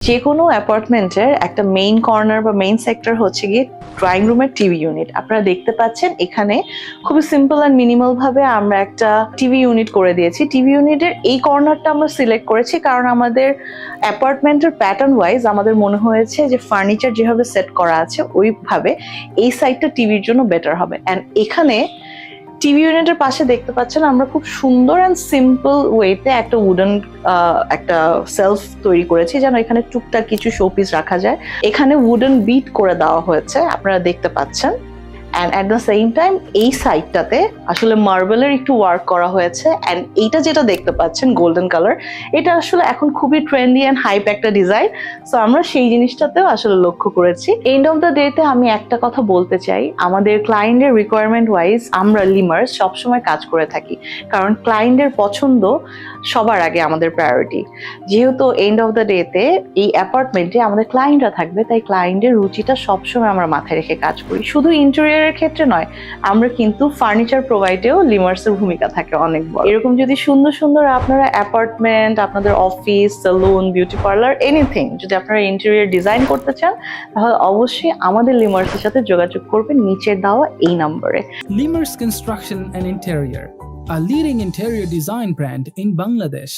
যে কোনো অ্যাপার্টমেন্টের একটা মেইন কর্নার বা মেইন সেক্টর হচ্ছে গিয়ে ড্রয়িং রুমের টিভি ইউনিট। আপনারা দেখতে পাচ্ছেন এখানে খুবই সিম্পল অ্যান্ড মিনিমাল ভাবে আমরা একটা টিভি ইউনিট করে দিয়েছি। টিভি ইউনিটের এই কর্নারটা আমরা সিলেক্ট করেছি কারণ আমাদের অ্যাপার্টমেন্টের প্যাটার্ন ওয়াইজ আমাদের মনে হয়েছে যে ফার্নিচার যেভাবে সেট করা আছে ওইভাবে এই সাইডটা টিভির জন্য বেটার হবে। অ্যান্ড এখানে টিভি ইউনিটের পাশে দেখতে পাচ্ছেন আমরা খুব সুন্দর অ্যান্ড সিম্পল ওয়েতে একটা উডেন একটা সেলফ তৈরি করেছি যেন এখানে টুকটাক কিছু শোপিস রাখা যায়। এখানে উডেন বিট করে দেওয়া হয়েছে, আপনারা দেখতে পাচ্ছেন। And at the same time এই সাইডটাতে আসলে মার্বেলের একটু ওয়ার্ক করা হয়েছে। অ্যান্ড এইটা যেটা দেখতে পাচ্ছেন গোল্ডেন কালার, এটা আসলে এখন খুবই ট্রেন্ডি অ্যান্ড হাইপ একটা ডিজাইন। সো আমরা সেই জিনিসটাতেও আসলে লক্ষ্য করেছি। এন্ড অফ দ্য ডেতে আমি একটা কথা বলতে চাই, আমাদের ক্লায়েন্টের রিকোয়ারমেন্ট ওয়াইজ আমরা লিমার্স সবসময় কাজ করে থাকি, কারণ ক্লায়েন্টের পছন্দ সবার আগে আমাদের প্রায়োরিটি। যেহেতু এন্ড অফ দ্য ডেতে এই অ্যাপার্টমেন্টে আমাদের ক্লায়েন্টরা থাকবে, তাই ক্লায়েন্টের রুচিটা সবসময় আমরা মাথায় রেখে কাজ করি। শুধু ইন্টেরিয়রের ক্ষেত্রে নয়, আমরা কিন্তু ফার্নিচার প্রোভাইডেও লিমার্সের ভূমিকা থাকে অনেক বড়। এরকম যদি সুন্দর সুন্দর আপনারা অ্যাপার্টমেন্ট, আপনাদের office, salon, beauty parlour, anything যদি আপনারা ইন্টেরিয়র ডিজাইন করতে চান, তাহলে অবশ্যই আমাদের লিমার্সের সাথে যোগাযোগ করবেন নিচের দেওয়া এই নম্বরে। Limers Construction and Interior, a leading interior design brand in Bangladesh.